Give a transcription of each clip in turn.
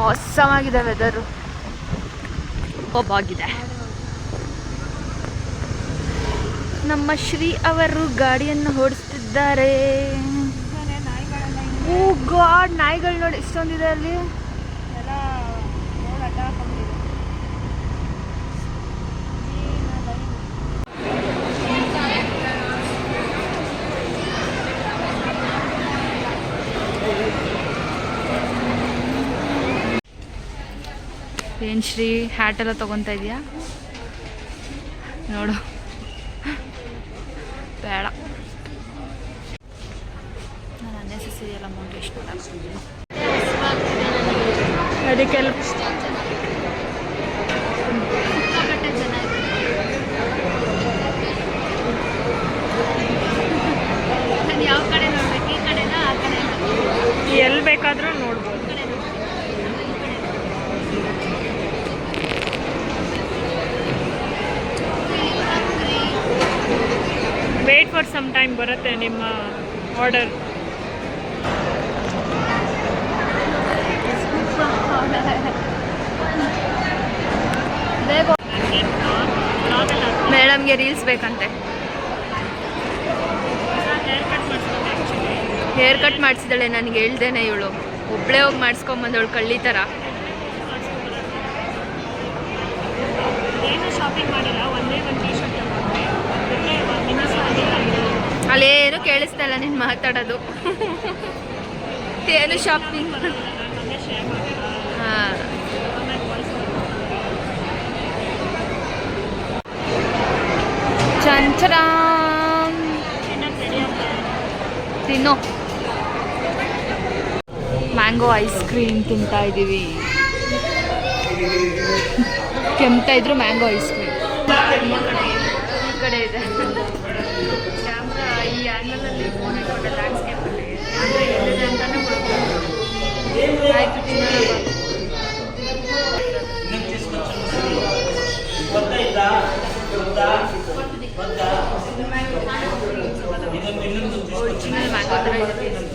Awesome ಆಗಿದೆ weather. ಆಗಿದೆ. ನಮ್ಮ ಶ್ರೀ ಅವರು ಗಾಡಿಯನ್ನು ಓಡಿಸ್ತಿದ್ದಾರೆ. ಓ ಗಾಡ್, ನಾಯಿಗಳು ನೋಡಿ ಎಷ್ಟೊಂದಿದೆ ಅಲ್ಲಿ. ಏನ್ ಶ್ರೀ ಹ್ಯಾಟ್ ಎಲ್ಲ ತಗೊತಾ ಇದೆಯಾ ನೋಡು? ಬೇಡ, ನಾನು ಅನ್ನೆಸೆಸರಿ ಎಲ್ಲ ಅಮೌಂಟ್ ಎಷ್ಟು ಅದಕ್ಕೆಲ್ಲ ಯಾವ ಕಡೆ ನೋಡ್ಬೇಕು? ಈ ಕಡೆನ ಆ ಕಡೆ ಎಲ್ಲಿ ಬೇಕಾದರೂ ನೋಡ್ಬೋದು. ವೇಟ್ ಫಾರ್ ಸಮ್ ಟೈಮ್, ಬರುತ್ತೆ ನಿಮ್ಮ ಆರ್ಡರ್. ಮೇಡಮ್ಗೆ ರೀಲ್ಸ್ ಬೇಕಂತೆ. ಹೇರ್ ಕಟ್ ಮಾಡಿಸಿದಾಳೆ, ನನಗೆ ಹೇಳ್ದೇನೆ ಇವಳು. ಒಬ್ಬಳೇ ಹೋಗಿ ಮಾಡಿಸ್ಕೊಂಬಂದವಳು ಕಳ್ಳಿ ಥರ. ಶಾಪಿಂಗ್ ಮಾಡಿಲ್ಲ, ಒಂದೇ ಒಂದು ಟೀ ಶರ್ಟ್ ಅಲ್ಲೇನು ಕೇಳಿಸ್ತಾ ಇಲ್ಲ ನೀನು ಮಾತಾಡೋದು. ಏನು ಶಾಪಿಂಗ್? ಹಾಂ, ಚಂಚರಾಮ್ ತಿನ್ನೋ. ಮ್ಯಾಂಗೋ ಐಸ್ ಕ್ರೀಮ್ ತಿಂತಾ ಇದ್ದೀವಿ. ಕೆಮ್ತಾ ಇದ್ರು ಮ್ಯಾಂಗೋ ಐಸ್ ಕ್ರೀಮ್. ಈ ಕಡೆ ಇದೆ ಕ್ಯಾಮ್ರಾ. ಈ ಆ್ಯಂಗಲಲ್ಲಿ ಫೋನ್ ಇಟ್ಕೊಂಡೆ ಲ್ಯಾಂಡ್ಸ್ಕೇಪಲ್ಲಿ ಅಂದರೆ ಎಲ್ಲಿದೆ ಅಂತಾನೆ ಆಯಿತು ತಿನ್ನೋಣ. ಒರಿಜಿನಲ್ ಮ್ಯಾಂಗೋ ಥರ ಇದೆ.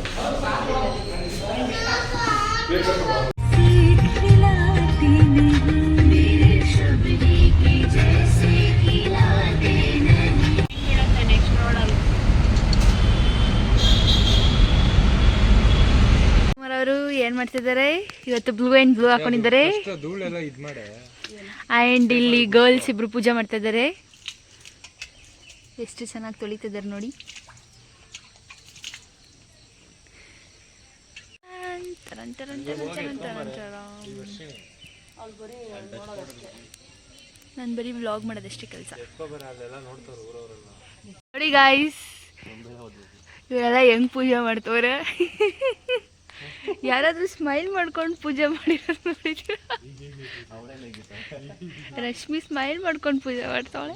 ಅವರು ಏನ್ ಮಾಡ್ತಿದ್ದಾರೆ ಇವತ್ತು? ಬ್ಲೂ ಆ್ಯಂಡ್ ಬ್ಲೂ ಹಾಕೊಂಡಿದ್ದಾರೆ. ಆ್ಯಂಡ್ ಇಲ್ಲಿ ಗರ್ಲ್ಸ್ ಇಬ್ರು ಪೂಜೆ ಮಾಡ್ತಾ ಇದ್ದಾರೆ. ಎಷ್ಟು ಚೆನ್ನಾಗಿ ತೊಳಿತಿದ್ದಾರೆ ನೋಡಿ. ನಾನು ಬರೀ ವ್ಲಾಗ್ ಮಾಡೋದಷ್ಟೇ ಕೆಲಸ ನೋಡಿ ಗಾಯ್ಸ್. ಇವರೆಲ್ಲ ಹೆಂಗ್ ಪೂಜೆ ಮಾಡ್ತವ್ರೆ. ಯಾರಾದ್ರೂ ಸ್ಮೈಲ್ ಮಾಡ್ಕೊಂಡು ಪೂಜೆ ಮಾಡಿರೋದು ನೋಡಿದ್ದೀರ? ರಶ್ಮಿ ಸ್ಮೈಲ್ ಮಾಡ್ಕೊಂಡು ಪೂಜೆ ಮಾಡ್ತಾವಳೆ.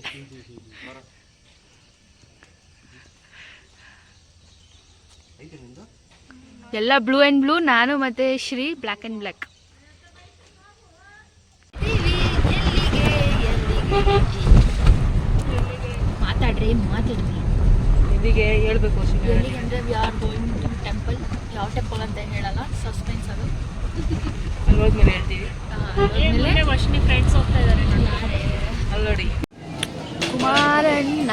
ಎಲ್ಲ ಬ್ಲೂ ಆ್ಯಂಡ್ ಬ್ಲೂ, ನಾನು ಮತ್ತೆ ಶ್ರೀ ಬ್ಲ್ಯಾಕ್ ಆ್ಯಂಡ್ ಬ್ಲ್ಯಾಕ್. ಮಾತಾಡ್ರಿ ಎಲ್ಲಿಗೆ ಹೇಳ್ಬೇಕು? ಎಲ್ಲಿಗೆ ಅಂದರೆ we are going to temple. ಯಾವ ಟೆಂಪಲ್ ಅಂತ ಹೇಳಲ್ಲ, ಸಸ್ಪೆನ್ಸ್ ಅದು. ಅಲ್ಲಿ ಹೋದ್ಮೇಲೆ ಹೇಳ್ತೀವಿ. ಆಮೇಲೆ ವರ್ಷನಿ ಫ್ರೆಂಡ್ಸ್ ಹೋಗ್ತಾ ಇದ್ದಾರೆ ಅಲ್ಲಿ ನೋಡಿ. ಕುಮಾರಣ್ಣ